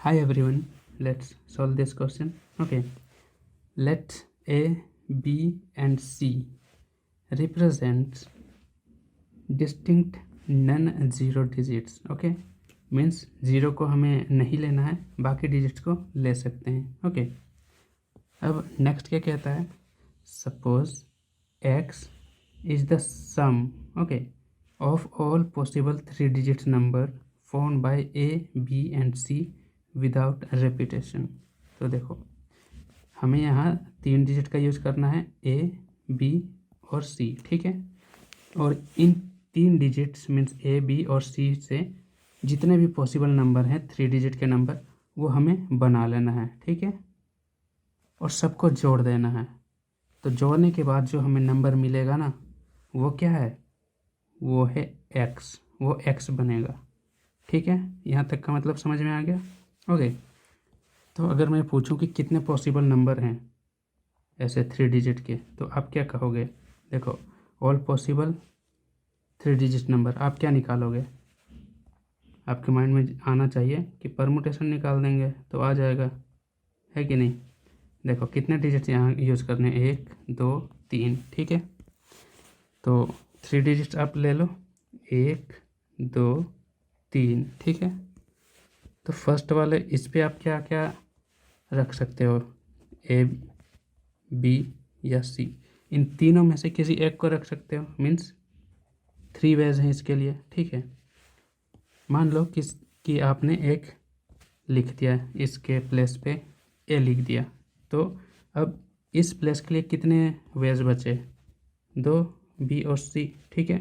Hi everyone, let's solve this question. Okay, let A, B and C represent distinct non-zero digits. Okay, means zero को हमें नहीं लेना है, बाकी digits को ले सकते हैं. ओके, अब नेक्स्ट क्या कहता है, suppose x is the sum okay of all possible 3 digits number found by A, B and C without repetition. तो देखो हमें यहाँ 3 डिजिट का यूज़ करना है, A, B और C. ठीक है, और इन 3 डिजिट्स मीन्स A, B और C से जितने भी पॉसिबल नंबर हैं 3 डिजिट के नंबर वो हमें बना लेना है. ठीक है, और सबको जोड़ देना है. तो जोड़ने के बाद जो हमें नंबर मिलेगा ना वो क्या है, वो है x, वो x बनेगा. ठीक है, यहाँ तक का मतलब समझ में आ गया. ओके, तो अगर मैं पूछूं कि कितने पॉसिबल नंबर हैं ऐसे 3 डिजिट के, तो आप क्या कहोगे. देखो ऑल पॉसिबल 3 डिजिट नंबर आप क्या निकालोगे, आपके माइंड में आना चाहिए कि परमुटेशन निकाल देंगे तो आ जाएगा, है कि नहीं. देखो कितने डिजिट्स यहाँ यूज़ करने हैं, 1, 2, 3. ठीक है, तो 3 डिजिट्स आप ले लो, 1, 2, 3. ठीक है, तो फर्स्ट वाले इस पे आप क्या क्या रख सकते हो, A, B या C. इन तीनों में से किसी एक को रख सकते हो, मीन्स 3 वेज हैं इसके लिए. ठीक है, मान लो कि आपने एक लिख दिया, इसके प्लेस पे A लिख दिया, तो अब इस प्लेस के लिए कितने वेज बचे, 2, B और C. ठीक है,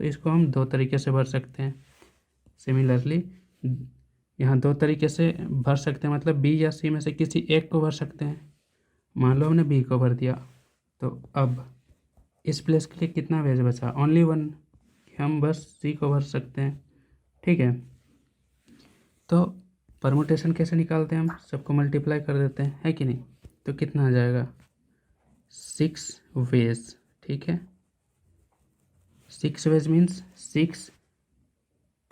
तो इसको हम 2 तरीके से भर सकते हैं. सिमिलरली यहाँ 2 तरीके से भर सकते हैं, मतलब B या C में से किसी एक को भर सकते हैं. मान लो हमने B को भर दिया, तो अब इस प्लेस के लिए कितना वेज बचा, ओनली 1, हम बस C को भर सकते हैं. ठीक है, तो परमुटेशन कैसे निकालते हैं, हम सबको मल्टीप्लाई कर देते हैं, है कि नहीं. तो कितना आ जाएगा, 6 वेज. ठीक है, 6 वेज मीन्स 6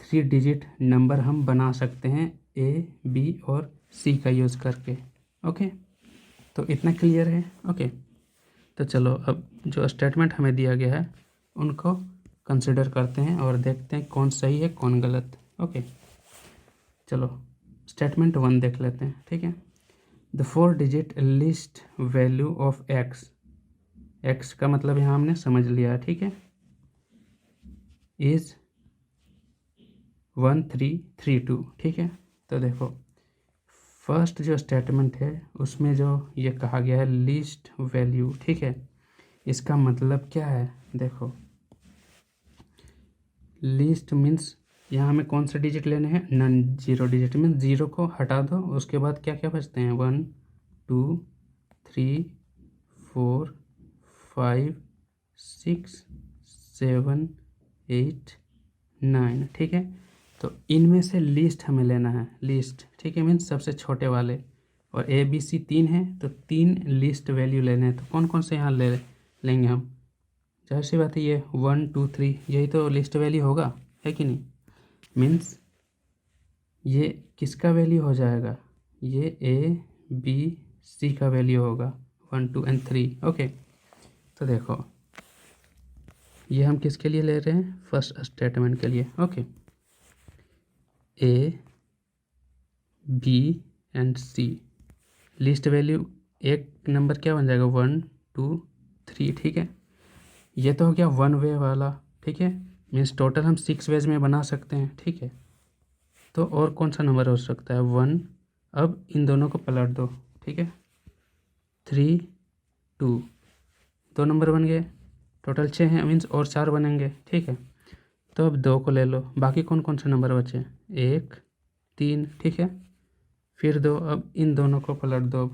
3 डिजिट नंबर हम बना सकते हैं A, B और C का यूज़ करके. ओके, तो इतना क्लियर है. ओके, तो चलो अब जो स्टेटमेंट हमें दिया गया है उनको कंसिडर करते हैं और देखते हैं कौन सही है कौन गलत. ओके, चलो स्टेटमेंट 1 देख लेते हैं. ठीक है, the 4 digit least value of x का मतलब यहाँ हमने समझ लिया है. ठीक है, इज़ 1332. ठीक है, तो देखो फर्स्ट जो स्टेटमेंट है उसमें जो ये कहा गया है लिस्ट वैल्यू. ठीक है, इसका मतलब क्या है, देखो लिस्ट मीन्स यहाँ हमें कौन से डिजिट लेने हैं, non zero digit. Means zero को हटा दो, उसके बाद क्या क्या बचते हैं, 1, 2, 3, 4, 5, 6, 7, 8, 9. ठीक है, तो इनमें से लिस्ट हमें लेना है, लिस्ट. ठीक है, मीन्स सबसे छोटे वाले, और A, B, C 3 हैं तो 3 लिस्ट वैल्यू लेने हैं. तो कौन कौन से यहाँ लेंगे हम, जाहिर सी बात है ये 1, 2, 3 यही तो लिस्ट वैल्यू होगा, है कि नहीं. मीन्स ये किसका वैल्यू हो जाएगा, ये A, B, C का वैल्यू होगा, 1, 2 एंड 3. ओके, तो देखो ये हम किसके लिए ले रहे हैं, फर्स्ट स्टेटमेंट के लिए. Okay, A, B and C least value एक नंबर क्या बन जाएगा, 1, 2, 3. ठीक है, ये तो हो गया 1 वे वाला. ठीक है, मीन्स टोटल हम 6 वेज में बना सकते हैं. ठीक है, तो और कौन सा नंबर हो सकता है, 1. अब इन दोनों को पलट दो. ठीक है, 3, 2, 2 नंबर बन गए, टोटल 6 हैं, मीन्स और 4 बनेंगे. ठीक है, तो अब 2 को ले लो, बाकी कौन कौन से नंबर बचे, 1, 3. ठीक है, फिर 2, अब इन दोनों को पलट दो.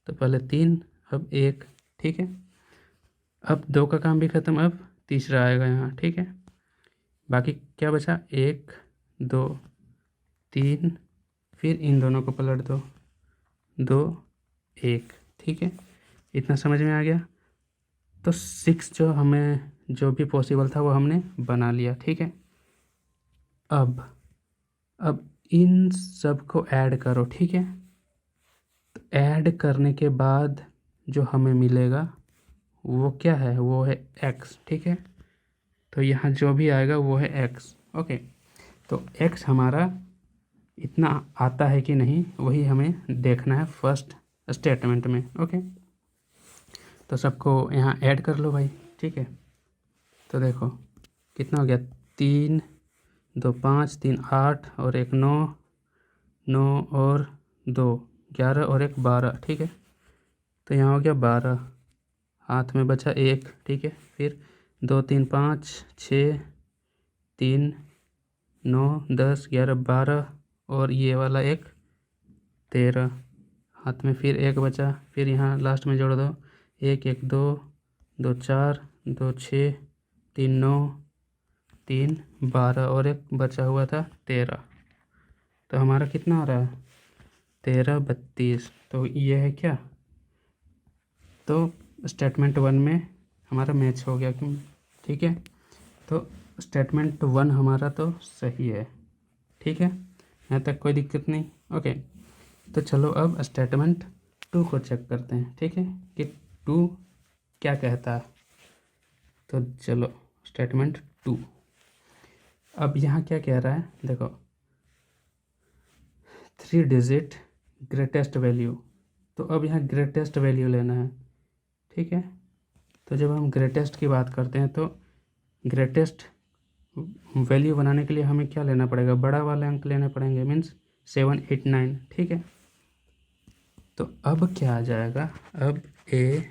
तो पहले 3, अब 1. ठीक है, अब 2 का काम भी ख़त्म, अब तीसरा आएगा यहाँ. ठीक है, बाकी क्या बचा, 1, 2, 3, फिर इन दोनों को पलट दो, 2, 1. ठीक है, इतना समझ में आ गया. तो 6 जो हमें जो भी पॉसिबल था वो हमने बना लिया. ठीक है, अब इन सबको ऐड करो, ठीक है। तो ऐड करने के बाद जो हमें मिलेगा वो क्या है, वो है x, ठीक है। तो यहाँ जो भी आएगा वो है x, ओके। तो x हमारा इतना आता है कि नहीं वही हमें देखना है फर्स्ट स्टेटमेंट में, ओके। तो सबको यहाँ ऐड कर लो भाई, ठीक है। तो देखो कितना हो गया, 3 2 5 3 8 और 1 9, 9 और 2 11 और 1 12, ठीक है। तो यहाँ हो गया 12, हाथ में बचा 1, ठीक है। फिर 2 3 5 6 3 9 10 11 12 और ये वाला 1 13, हाथ में फिर 1 बचा। फिर यहाँ लास्ट में जोड़ दो, 1 1 2 2 4 2 6 3 9 3 12 और 1 बचा हुआ था 13। तो हमारा कितना आ रहा है, 13 32। तो ये है क्या, तो स्टेटमेंट 1 में हमारा मैच हो गया, क्यों, ठीक है। तो स्टेटमेंट 1 हमारा तो सही है, ठीक है, यहाँ तक कोई दिक्कत नहीं, ओके। तो चलो अब स्टेटमेंट 2 को चेक करते हैं, ठीक है, कि 2 क्या कहता है। तो चलो स्टेटमेंट 2, अब यहाँ क्या कह रहा है, देखो 3 डिजिट ग्रेटेस्ट वैल्यू। तो अब यहाँ ग्रेटेस्ट वैल्यू लेना है, ठीक है। तो जब हम ग्रेटेस्ट की बात करते हैं तो ग्रेटेस्ट वैल्यू बनाने के लिए हमें क्या लेना पड़ेगा, बड़ा वाले अंक लेने पड़ेंगे, मीन्स 7 8 9, ठीक है। तो अब क्या आ जाएगा, अब A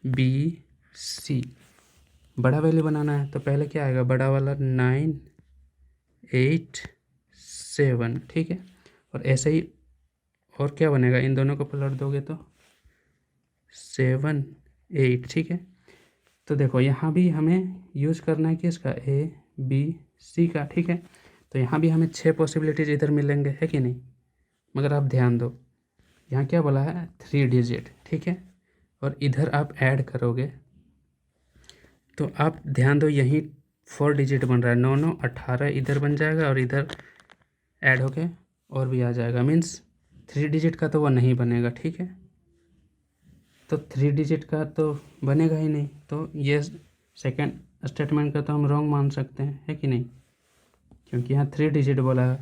B C बड़ा वैल्यू बनाना है। तो पहले क्या आएगा, बड़ा वाला 9 8 7, ठीक है। और ऐसे ही और क्या बनेगा, इन दोनों को पलट दोगे तो 7 8, ठीक है। तो देखो यहाँ भी हमें यूज़ करना है किसका, A B C का, ठीक है। तो यहाँ भी हमें 6 पॉसिबिलिटीज़ इधर मिलेंगे, है कि नहीं। मगर आप ध्यान दो, यहाँ क्या बोला है, 3 डिजिट, ठीक है। और इधर आप ऐड करोगे तो आप ध्यान दो, यहीं 4 डिजिट बन रहा है, 9 9 18 इधर बन जाएगा और इधर ऐड होके और भी आ जाएगा, मीन्स 3 डिजिट का तो वो नहीं बनेगा, ठीक है। तो 3 डिजिट का तो बनेगा ही नहीं, तो ये सेकंड स्टेटमेंट का तो हम रॉन्ग मान सकते हैं, है कि नहीं, क्योंकि यहाँ 3 डिजिट बोला है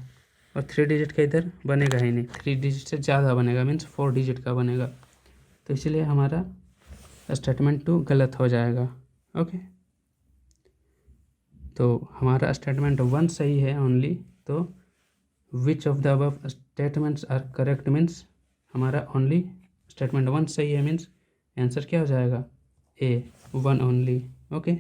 और 3 डिजिट का इधर बनेगा ही नहीं, 3 डिजिट से ज़्यादा बनेगा, मीन्स 4 डिजिट का बनेगा। तो इसलिए हमारा स्टेटमेंट 2 गलत हो जाएगा, ओके। तो हमारा स्टेटमेंट 1 सही है ओनली। तो which of the above statements are correct, means हमारा ओनली स्टेटमेंट 1 सही है, मीन्स आंसर क्या हो जाएगा, A 1 ओनली, ओके।